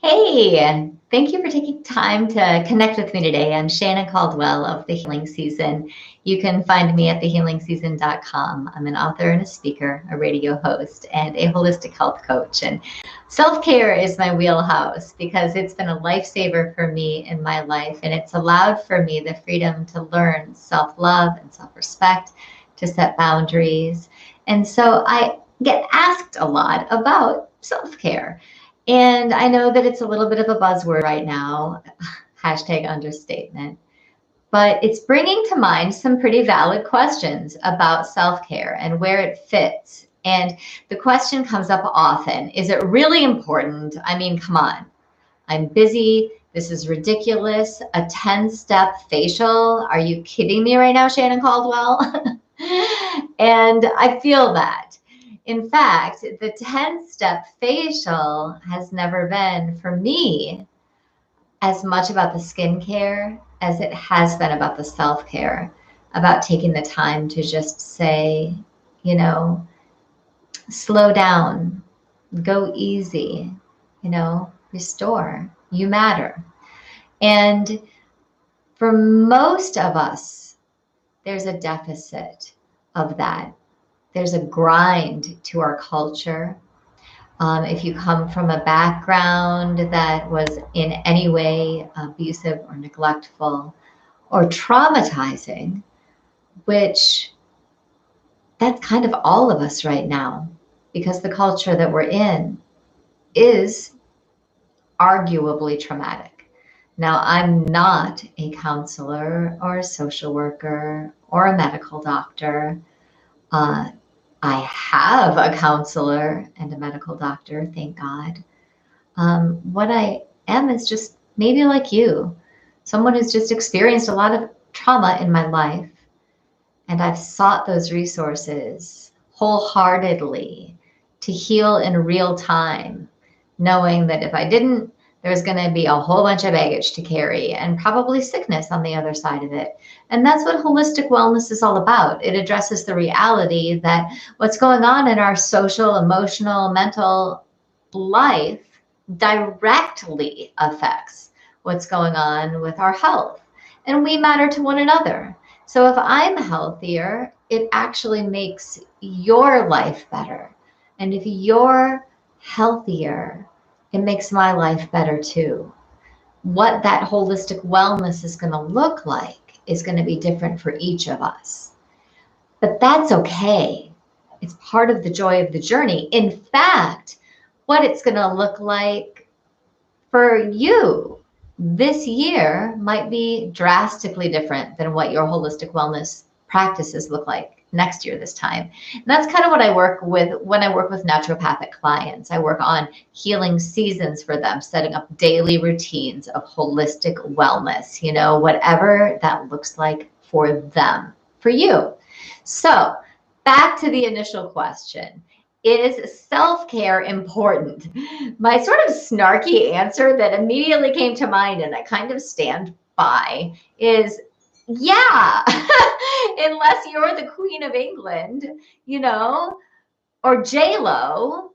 Hey, thank you for taking time to connect with me today. I'm Shannyn Caldwell of The Healing Season. You can find me at thehealingseason.com. I'm an author and a speaker, a radio host, and a holistic health coach. And self-care is my wheelhouse because it's been a lifesaver for me in my life, and it's allowed for me the freedom to learn self-love and self-respect, to set boundaries. And so I get asked a lot about self-care. And I know that it's a little bit of a buzzword right now, hashtag understatement, but it's bringing to mind some pretty valid questions about self-care and where it fits. And the question comes up often, is it really important? I mean, come on, I'm busy. This is ridiculous. A 10-step facial. Are you kidding me right now, Shannyn Caldwell? And I feel that. In fact, the 10-step facial has never been, for me, as much about the skincare as it has been about the self-care, about taking the time to just say, you know, slow down, go easy, restore. You matter. And for most of us, there's a deficit of that. There's a grind to our culture. If you come from a background that was in any way abusive or neglectful or traumatizing, which that's kind of all of us right now, because the culture that we're in is arguably traumatic. Now, I'm not a counselor or a social worker or a medical doctor. Uh, I have a counselor and a medical doctor, thank God. What I am is just maybe like you, someone who's just experienced a lot of trauma in my life. And I've sought those resources wholeheartedly to heal in real time, knowing that if I didn't, there's going to be a whole bunch of baggage to carry and probably sickness on the other side of it. And that's what holistic wellness is all about. It addresses the reality that what's going on in our social, emotional, mental life directly affects what's going on with our health. And we matter to one another. So if I'm healthier, it actually makes your life better. And if you're healthier, it makes my life better too. What that holistic wellness is going to look like is going to be different for each of us. But that's okay. It's part of the joy of the journey. In fact, what it's going to look like for you this year might be drastically different than what your holistic wellness practices look like next year this time. And that's kind of what I work with when I work with naturopathic clients. I work on healing seasons for them, setting up daily routines of holistic wellness, whatever that looks like for them, for you. So back to the initial question. Is self-care important? My sort of snarky answer that immediately came to mind, and I kind of stand by, is yeah, unless you're the Queen of England, or J-Lo,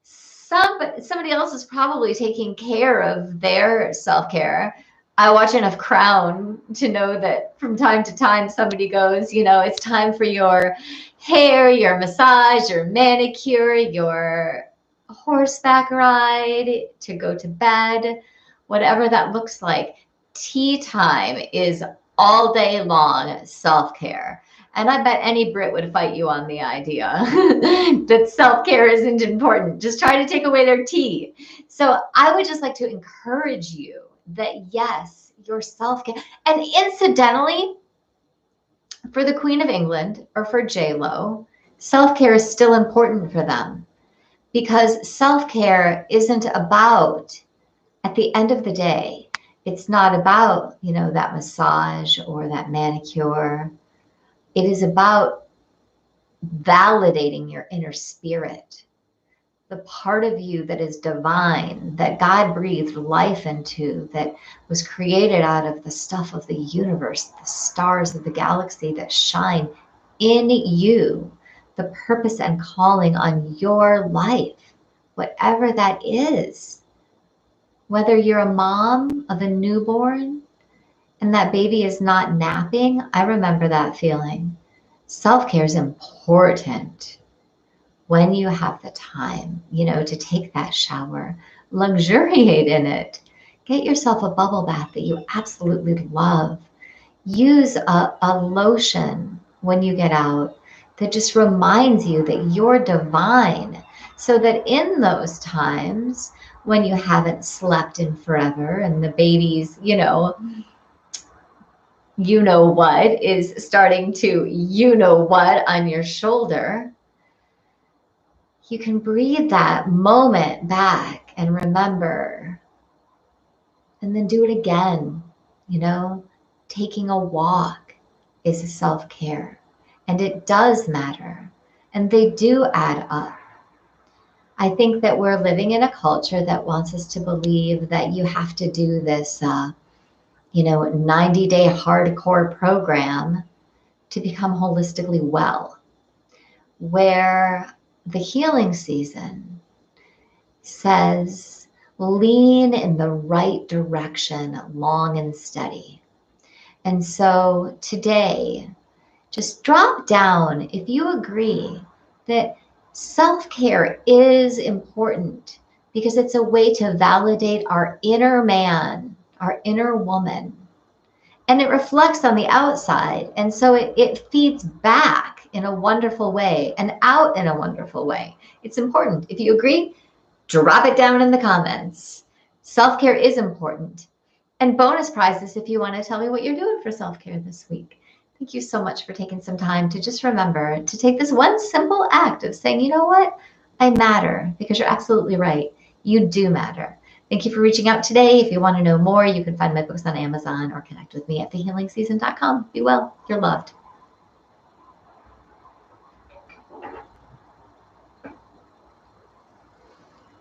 somebody else is probably taking care of their self-care. I watch enough Crown to know that from time to time somebody goes, it's time for your hair, your massage, your manicure, your horseback ride, to go to bed, whatever that looks like. Tea time is all day long self-care. And I bet any Brit would fight you on the idea that self-care isn't important. Just try to take away their tea. So I would just like to encourage you that yes, your self-care, and incidentally, for the Queen of England or for J-Lo, self-care is still important for them, because self-care isn't about, at the end of the day, it's not about, that massage or that manicure. It is about validating your inner spirit, the part of you that is divine, that God breathed life into, that was created out of the stuff of the universe, the stars of the galaxy that shine in you, the purpose and calling on your life, whatever that is. Whether you're a mom of a newborn and that baby is not napping, I remember that feeling. Self-care is important when you have the time, to take that shower, luxuriate in it. Get yourself a bubble bath that you absolutely love. Use a lotion when you get out that just reminds you that you're divine, so that in those times when you haven't slept in forever and the baby's, what is starting to, what on your shoulder, you can breathe that moment back and remember, and then do it again. Taking a walk is a self-care, and it does matter, and they do add up. I think that we're living in a culture that wants us to believe that you have to do this, 90-day hardcore program to become holistically well, where the healing season says lean in the right direction, long and steady. And so today, just drop down if you agree that self-care is important, because it's a way to validate our inner man, our inner woman, and it reflects on the outside. And so it feeds back in a wonderful way and out in a wonderful way. It's important. If you agree, drop it down in the comments. Self-care is important. And bonus prizes if you want to tell me what you're doing for self-care this week. Thank you so much for taking some time to just remember to take this one simple act of saying, you know what? I matter, because you're absolutely right. You do matter. Thank you for reaching out today. If you want to know more, you can find my books on Amazon or connect with me at thehealingseason.com. Be well. You're loved.